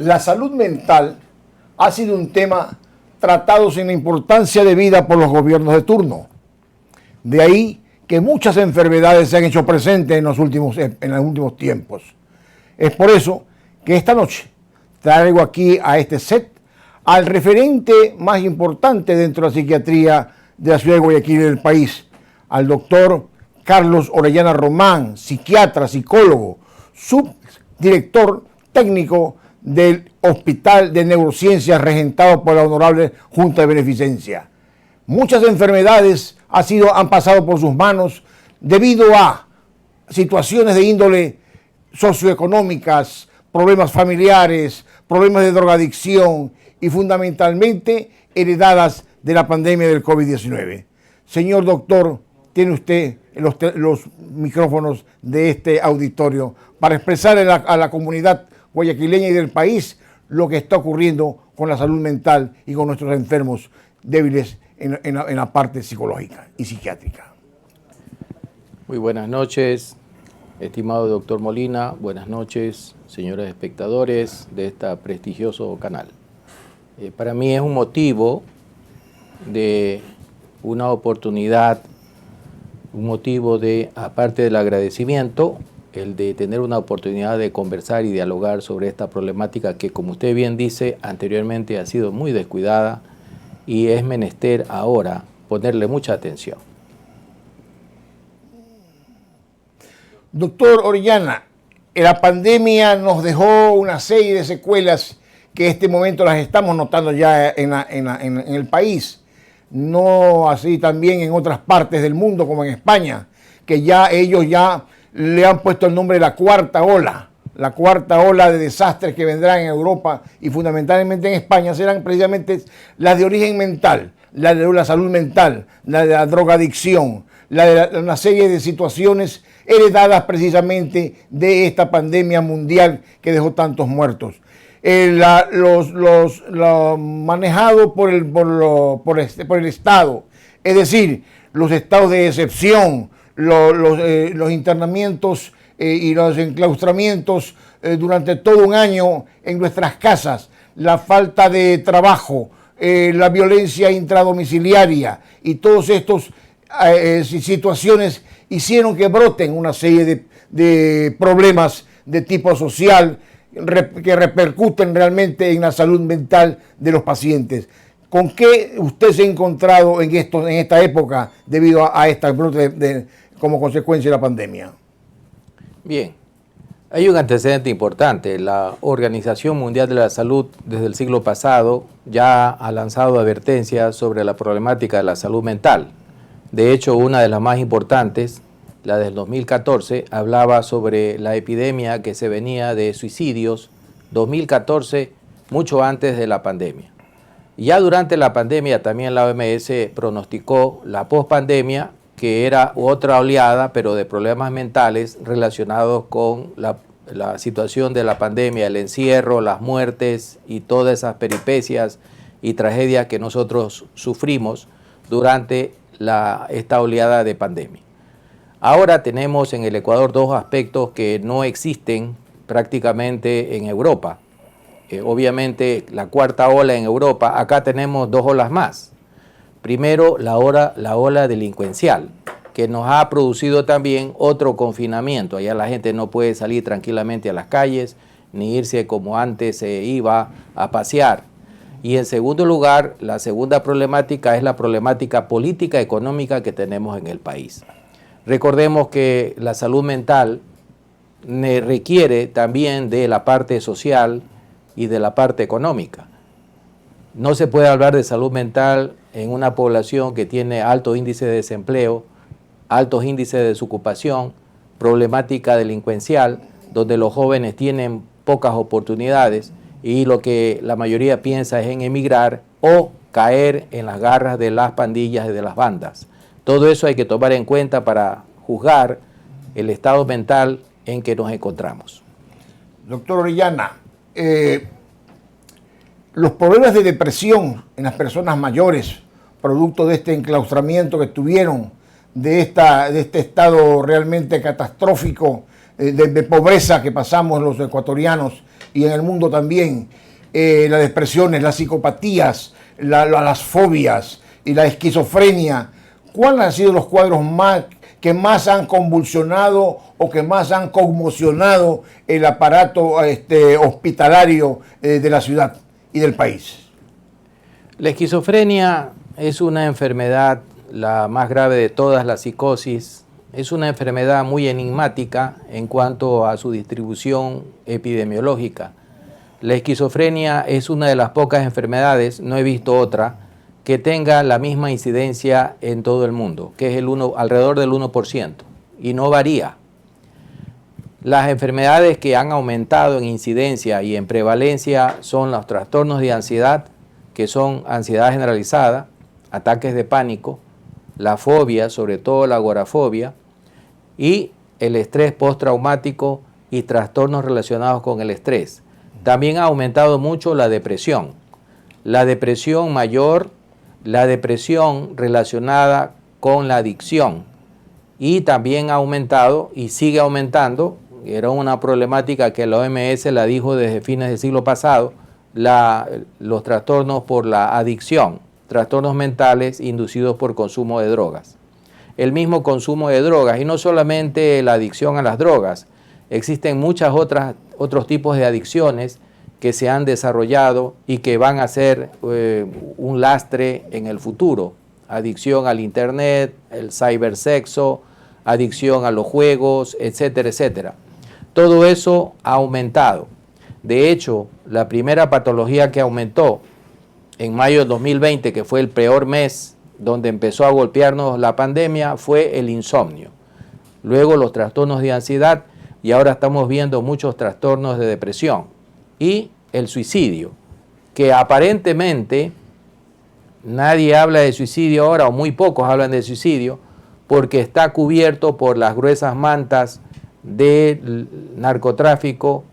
la salud mental ha sido un tema tratado sin la importancia debida por los gobiernos de turno. De ahí que muchas enfermedades se han hecho presentes en los últimos tiempos. Es por eso que esta noche traigo aquí a este set al referente más importante dentro de la psiquiatría de la ciudad de Guayaquil y del país, al doctor Carlos Orellana Román, psiquiatra, psicólogo, subdirector técnico del Hospital de Neurociencias regentado por la Honorable Junta de Beneficencia. Muchas enfermedades han pasado por sus manos debido a situaciones de índole socioeconómicas, problemas familiares, problemas de drogadicción y fundamentalmente heredadas de la pandemia del COVID-19. Señor doctor, tiene usted los micrófonos de este auditorio para expresar a la comunidad guayaquileña y del país lo que está ocurriendo con la salud mental y con nuestros enfermos débiles en la parte psicológica y psiquiátrica. Muy buenas noches, estimado doctor Molina. Buenas noches, señores espectadores de este prestigioso canal. Para mí es un motivo de una oportunidad, un motivo de, aparte del agradecimiento, el de tener una oportunidad de conversar y dialogar sobre esta problemática que, como usted bien dice, anteriormente ha sido muy descuidada y es menester ahora ponerle mucha atención. Doctor Orellana, la pandemia nos dejó una serie de secuelas que en este momento las estamos notando ya en el país, no así también en otras partes del mundo como en España, que ellos le han puesto el nombre de la cuarta ola de desastres que vendrán en Europa y fundamentalmente en España serán precisamente las de origen mental, la de la salud mental, la de la drogadicción, la de una serie de situaciones heredadas precisamente de esta pandemia mundial que dejó tantos muertos. Lo manejado por el Estado, es decir, los estados de excepción, los internamientos y los enclaustramientos durante todo un año en nuestras casas, la falta de trabajo, la violencia intradomiciliaria y todas estas situaciones hicieron que broten una serie de problemas de tipo social que repercuten realmente en la salud mental de los pacientes. ¿Con qué usted se ha encontrado en esta época debido a esta brote como consecuencia de la pandemia? Bien, hay un antecedente importante. La Organización Mundial de la Salud desde el siglo pasado ya ha lanzado advertencias sobre la problemática de la salud mental. De hecho, una de las más importantes, la del 2014, hablaba sobre la epidemia que se venía de suicidios, 2014, mucho antes de la pandemia. Ya durante la pandemia también la OMS pronosticó la pospandemia, que era otra oleada, pero de problemas mentales relacionados con la situación de la pandemia, el encierro, las muertes y todas esas peripecias y tragedias que nosotros sufrimos durante esta oleada de pandemia. Ahora tenemos en el Ecuador dos aspectos que no existen prácticamente en Europa. Obviamente la cuarta ola en Europa, acá tenemos dos olas más. Primero, la ola delincuencial, que nos ha producido también otro confinamiento. Allá la gente no puede salir tranquilamente a las calles, ni irse como antes se iba a pasear. Y en segundo lugar, la segunda problemática es la problemática política económica que tenemos en el país. Recordemos que la salud mental requiere también de la parte social y de la parte económica. No se puede hablar de salud mental en una población que tiene alto índice de desempleo, altos índices de desocupación, problemática delincuencial, donde los jóvenes tienen pocas oportunidades y lo que la mayoría piensa es en emigrar o caer en las garras de las pandillas y de las bandas. Todo eso hay que tomar en cuenta para juzgar el estado mental en que nos encontramos. Doctor Orellana, los problemas de depresión en las personas mayores, producto de este enclaustramiento que tuvieron, de este estado realmente catastrófico de pobreza que pasamos los ecuatorianos y en el mundo también, las depresiones, las psicopatías, las fobias y la esquizofrenia. ¿Cuáles han sido los cuadros que más han convulsionado o que más han conmocionado el aparato hospitalario de la ciudad y del país? La esquizofrenia es una enfermedad, la más grave de todas, la psicosis. Es una enfermedad muy enigmática en cuanto a su distribución epidemiológica. La esquizofrenia es una de las pocas enfermedades, no he visto otra, que tenga la misma incidencia en todo el mundo, que es alrededor del 1%, y no varía. Las enfermedades que han aumentado en incidencia y en prevalencia son los trastornos de ansiedad, que son ansiedad generalizada, ataques de pánico, la fobia, sobre todo la agorafobia, y el estrés postraumático y trastornos relacionados con el estrés. También ha aumentado mucho la depresión mayor, la depresión relacionada con la adicción, y también ha aumentado y sigue aumentando, era una problemática que la OMS la dijo desde fines del siglo pasado, los trastornos por la adicción, trastornos mentales inducidos por consumo de drogas. El mismo consumo de drogas, y no solamente la adicción a las drogas, existen muchas otros tipos de adicciones que se han desarrollado y que van a ser un lastre en el futuro. Adicción al internet, el cibersexo, adicción a los juegos, etcétera, etcétera. Todo eso ha aumentado. De hecho, la primera patología que aumentó en mayo de 2020, que fue el peor mes donde empezó a golpearnos la pandemia, fue el insomnio. Luego los trastornos de ansiedad, y ahora estamos viendo muchos trastornos de depresión. Y el suicidio, que aparentemente nadie habla de suicidio ahora, o muy pocos hablan de suicidio, porque está cubierto por las gruesas mantas del narcotráfico,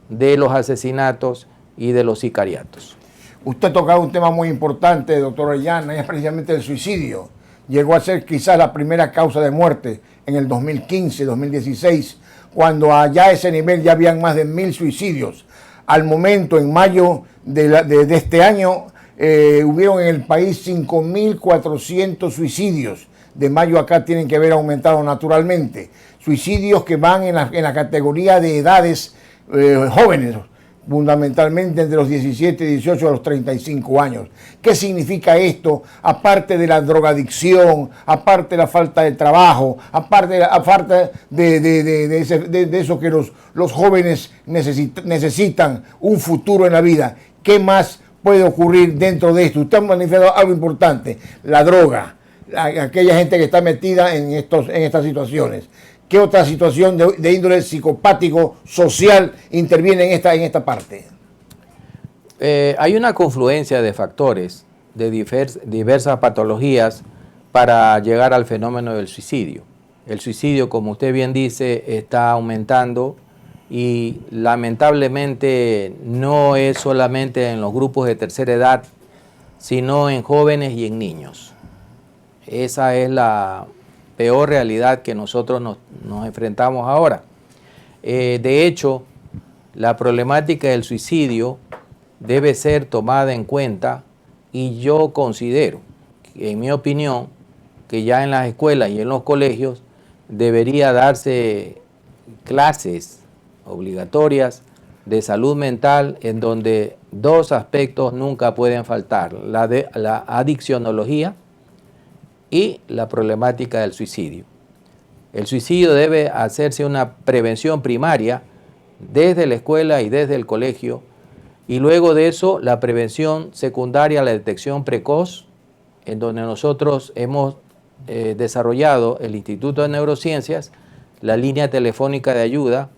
de los asesinatos y de los sicariatos. Usted ha tocado un tema muy importante, doctor Orellana, y es precisamente el suicidio. Llegó a ser quizás la primera causa de muerte en el 2015, 2016, cuando allá a ese nivel ya habían más de 1.000 suicidios. Al momento, en mayo de este año, hubieron en el país 5.400 suicidios. De mayo acá tienen que haber aumentado naturalmente. Suicidios que van en la categoría de edades jóvenes, fundamentalmente entre los 17, 18 a los 35 años. ¿Qué significa esto? Aparte de la drogadicción, aparte de la falta de trabajo, aparte de eso que los jóvenes necesitan un futuro en la vida. ¿Qué más puede ocurrir dentro de esto? Usted ha manifestado algo importante, la droga, aquella gente que está metida en estas situaciones. ¿Qué otra situación de índole psicopático, social, interviene en esta parte? Hay una confluencia de factores, de diversas patologías para llegar al fenómeno del suicidio. El suicidio, como usted bien dice, está aumentando y lamentablemente no es solamente en los grupos de tercera edad, sino en jóvenes y en niños. Esa es la peor realidad que nosotros nos enfrentamos ahora. De hecho, la problemática del suicidio debe ser tomada en cuenta, y yo considero, en mi opinión, que ya en las escuelas y en los colegios debería darse clases obligatorias de salud mental, en donde dos aspectos nunca pueden faltar: la adiccionología y la problemática del suicidio. El suicidio debe hacerse una prevención primaria desde la escuela y desde el colegio, y luego de eso la prevención secundaria, la detección precoz, en donde nosotros hemos desarrollado el Instituto de Neurociencias, la línea telefónica de ayuda,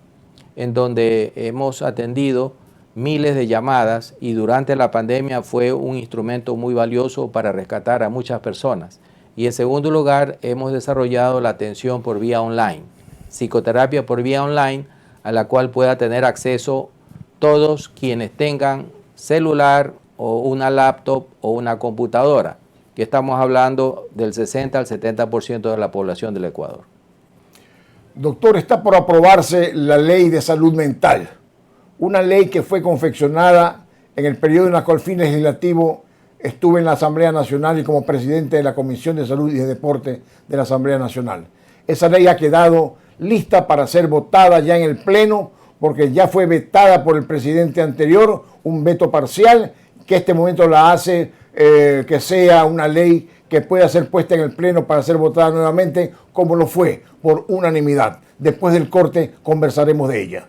en donde hemos atendido miles de llamadas, y durante la pandemia fue un instrumento muy valioso para rescatar a muchas personas. Y en segundo lugar, hemos desarrollado la atención por vía online, psicoterapia por vía online, a la cual pueda tener acceso todos quienes tengan celular o una laptop o una computadora, que estamos hablando del 60 al 70% de la población del Ecuador. Doctor, está por aprobarse la ley de salud mental. una ley que fue confeccionada en el periodo en el cual fin legislativo estuve en la Asamblea Nacional y como presidente de la Comisión de Salud y de Deporte de la Asamblea Nacional. Esa ley ha quedado lista para ser votada ya en el Pleno, porque ya fue vetada por el presidente anterior, un veto parcial, que este momento la hace que sea una ley que pueda ser puesta en el Pleno para ser votada nuevamente, como lo fue, por unanimidad. Después del corte conversaremos de ella.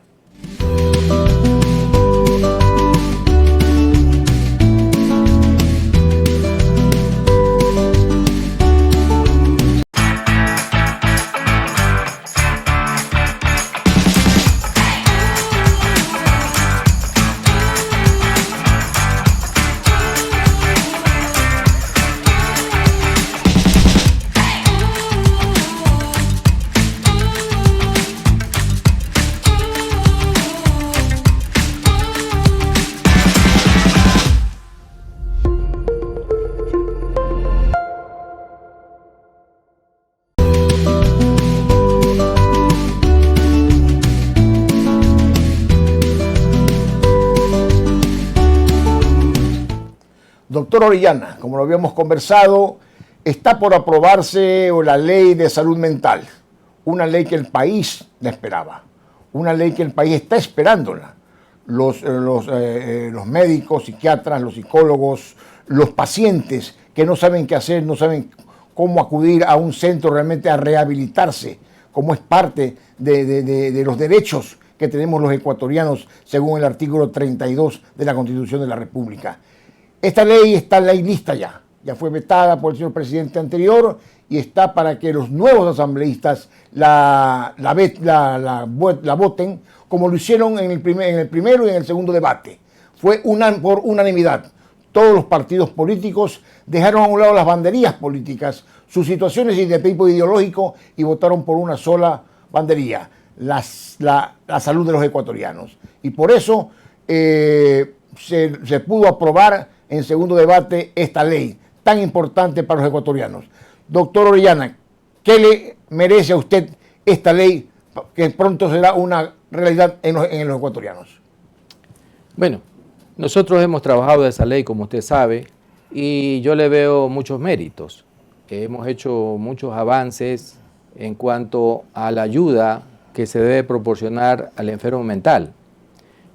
Doctor Orellana, como lo habíamos conversado, está por aprobarse la ley de salud mental, una ley que el país la esperaba, una ley que el país está esperándola. Los médicos, psiquiatras, los psicólogos, los pacientes que no saben qué hacer, no saben cómo acudir a un centro realmente a rehabilitarse, como es parte de los derechos que tenemos los ecuatorianos según el artículo 32 de la Constitución de la República. Esta ley está lista ya fue vetada por el señor presidente anterior y está para que los nuevos asambleístas la voten, como lo hicieron en el primero y en el segundo debate. Fue por unanimidad. Todos los partidos políticos dejaron a un lado las banderías políticas, sus situaciones de tipo ideológico y votaron por una sola bandería, la salud de los ecuatorianos. Y por eso se pudo aprobar en segundo debate esta ley tan importante para los ecuatorianos. Doctor Orellana, ¿qué le merece a usted esta ley que pronto será una realidad en los ecuatorianos? Bueno, nosotros hemos trabajado esa ley, como usted sabe, y yo le veo muchos méritos. Hemos hecho muchos avances en cuanto a la ayuda que se debe proporcionar al enfermo mental.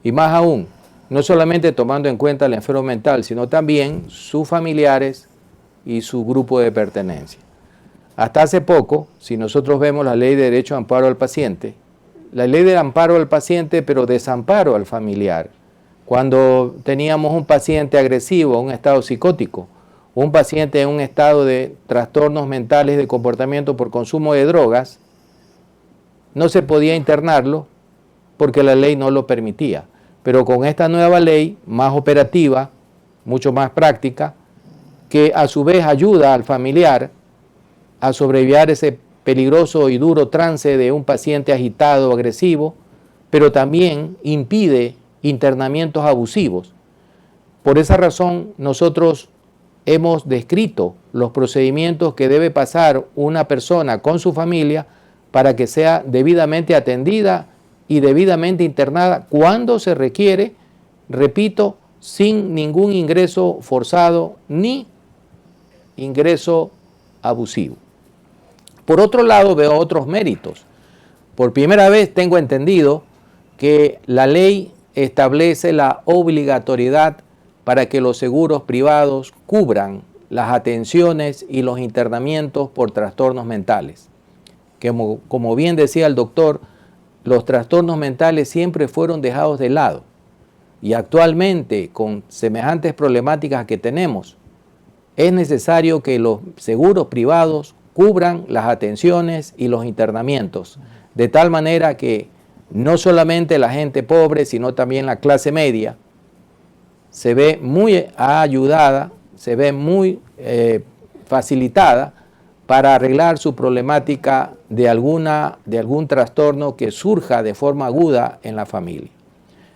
Y más aún, no solamente tomando en cuenta al enfermo mental, sino también sus familiares y su grupo de pertenencia. Hasta hace poco, si nosotros vemos la ley de derecho de amparo al paciente, la ley de amparo al paciente, pero desamparo al familiar, cuando teníamos un paciente agresivo, un estado psicótico, un paciente en un estado de trastornos mentales de comportamiento por consumo de drogas, no se podía internarlo porque la ley no lo permitía. Pero con esta nueva ley, más operativa, mucho más práctica, que a su vez ayuda al familiar a sobrevivir ese peligroso y duro trance de un paciente agitado, agresivo, pero también impide internamientos abusivos. Por esa razón, nosotros hemos descrito los procedimientos que debe pasar una persona con su familia para que sea debidamente atendida y debidamente internada cuando se requiere, repito, sin ningún ingreso forzado ni ingreso abusivo. Por otro lado, veo otros méritos. Por primera vez tengo entendido que la ley establece la obligatoriedad para que los seguros privados cubran las atenciones y los internamientos por trastornos mentales. Como bien decía el doctor, los trastornos mentales siempre fueron dejados de lado y actualmente con semejantes problemáticas que tenemos, es necesario que los seguros privados cubran las atenciones y los internamientos, de tal manera que no solamente la gente pobre, sino también la clase media se ve muy ayudada, se ve muy facilitada para arreglar su problemática de algún trastorno que surja de forma aguda en la familia.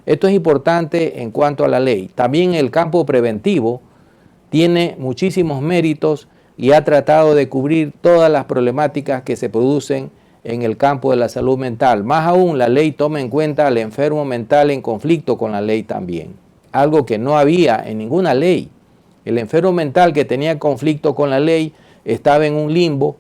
Esto es importante en cuanto a la ley. También el campo preventivo tiene muchísimos méritos y ha tratado de cubrir todas las problemáticas que se producen en el campo de la salud mental. Más aún, la ley toma en cuenta al enfermo mental en conflicto con la ley también, algo que no había en ninguna ley. El enfermo mental que tenía conflicto con la ley estaba en un limbo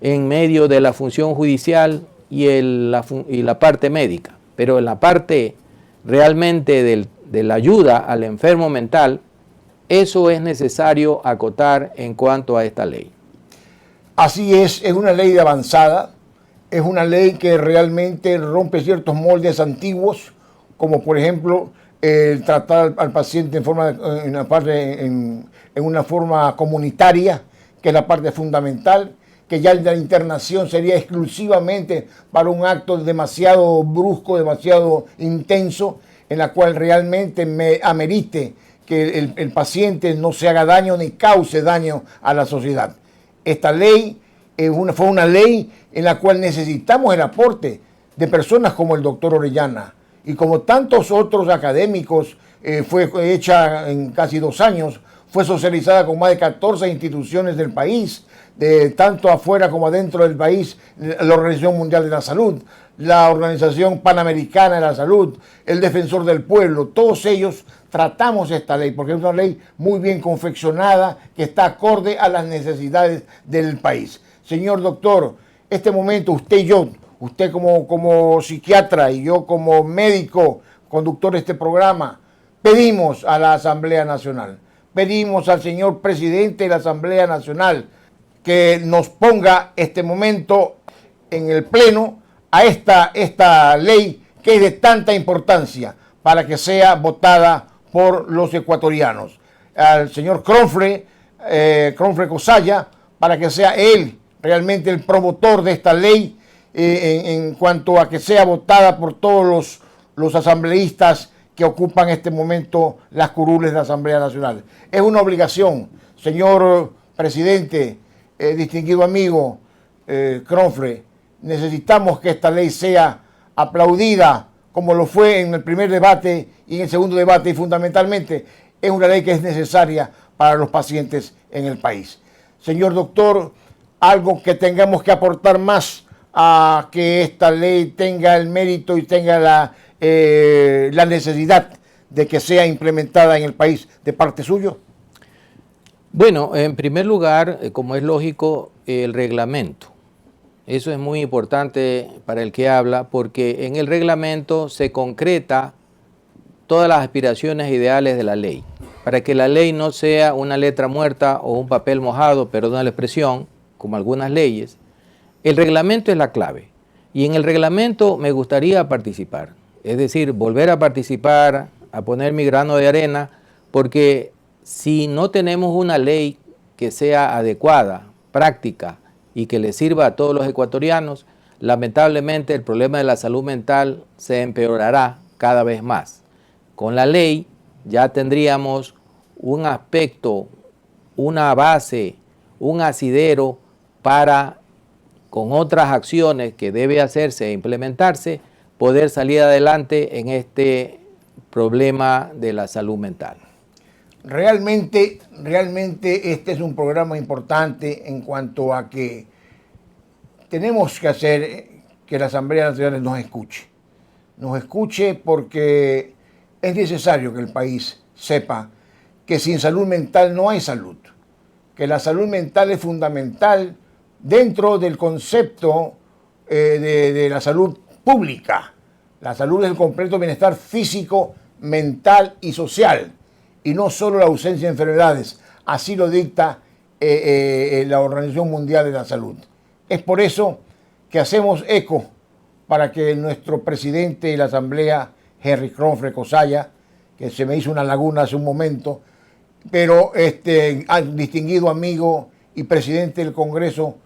en medio de la función judicial y la parte médica, pero en la parte realmente de la ayuda al enfermo mental, eso es necesario acotar en cuanto a esta ley. Así es una ley de avanzada, es una ley que realmente rompe ciertos moldes antiguos, como por ejemplo el tratar al paciente en una forma comunitaria, que es la parte fundamental, que ya la internación sería exclusivamente para un acto demasiado brusco, demasiado intenso, en la cual realmente me amerite que el paciente no se haga daño ni cause daño a la sociedad. Esta ley fue una ley en la cual necesitamos el aporte de personas como el doctor Orellana y como tantos otros académicos. Fue hecha en casi 2 años, fue socializada con más de 14 instituciones del país, de tanto afuera como adentro del país, la Organización Mundial de la Salud, la Organización Panamericana de la Salud, el Defensor del Pueblo. Todos ellos tratamos esta ley porque es una ley muy bien confeccionada que está acorde a las necesidades del país. Señor doctor, este momento usted y yo, usted como psiquiatra y yo como médico, conductor de este programa, pedimos a la Asamblea Nacional, pedimos al señor presidente de la Asamblea Nacional que nos ponga este momento en el pleno a esta ley que es de tanta importancia para que sea votada por los ecuatorianos. Al señor Cronfre Cosaya, para que sea él realmente el promotor de esta ley en cuanto a que sea votada por todos los asambleístas que ocupan en este momento las curules de la Asamblea Nacional. Es una obligación, señor presidente, distinguido amigo Cronfre, necesitamos que esta ley sea aplaudida como lo fue en el primer debate y en el segundo debate, y fundamentalmente es una ley que es necesaria para los pacientes en el país. Señor doctor, algo que tengamos que aportar más a que esta ley tenga el mérito y tenga la necesidad de que sea implementada en el país de parte suyo. Bueno, en primer lugar, como es lógico, el reglamento. Eso es muy importante para el que habla, porque en el reglamento se concreta todas las aspiraciones ideales de la ley, para que la ley no sea una letra muerta o un papel mojado, perdón la expresión, como algunas leyes. El reglamento es la clave, y en el reglamento me gustaría participar, es decir, volver a participar, a poner mi grano de arena, porque si no tenemos una ley que sea adecuada, práctica y que le sirva a todos los ecuatorianos, lamentablemente el problema de la salud mental se empeorará cada vez más. Con la ley ya tendríamos un aspecto, una base, un asidero para, con otras acciones que debe hacerse e implementarse, poder salir adelante en este problema de la salud mental. Realmente este es un programa importante en cuanto a que tenemos que hacer que la Asamblea Nacional nos escuche porque es necesario que el país sepa que sin salud mental no hay salud, que la salud mental es fundamental dentro del concepto de la salud pública. La salud es el completo bienestar físico, mental y social, y no solo la ausencia de enfermedades. Así lo dicta la Organización Mundial de la Salud. Es por eso que hacemos eco para que nuestro presidente de la Asamblea, Henry Cronfre Cosaya, que se me hizo una laguna hace un momento, pero distinguido amigo y presidente del Congreso,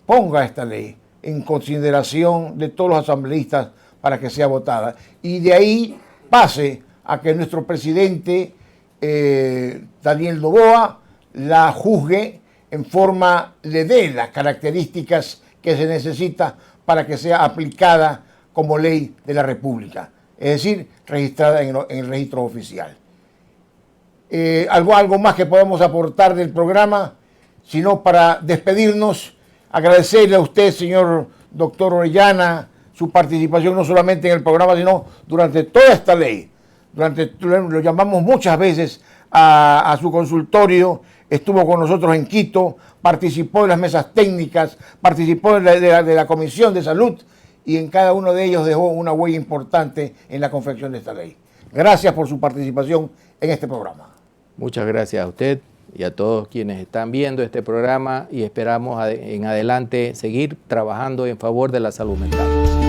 ponga esta ley en consideración de todos los asambleístas para que sea votada. Y de ahí pase a que nuestro presidente Daniel Noboa la juzgue en forma, le dé las características que se necesita para que sea aplicada como ley de la República, es decir, registrada en el registro oficial. Algo más que podamos aportar del programa, sino para despedirnos, agradecerle a usted, señor doctor Orellana, su participación no solamente en el programa, sino durante toda esta ley. Lo llamamos muchas veces a su consultorio, estuvo con nosotros en Quito, participó en las mesas técnicas, participó de la Comisión de Salud y en cada uno de ellos dejó una huella importante en la confección de esta ley. Gracias por su participación en este programa. Muchas gracias a usted y a todos quienes están viendo este programa y esperamos en adelante seguir trabajando en favor de la salud mental.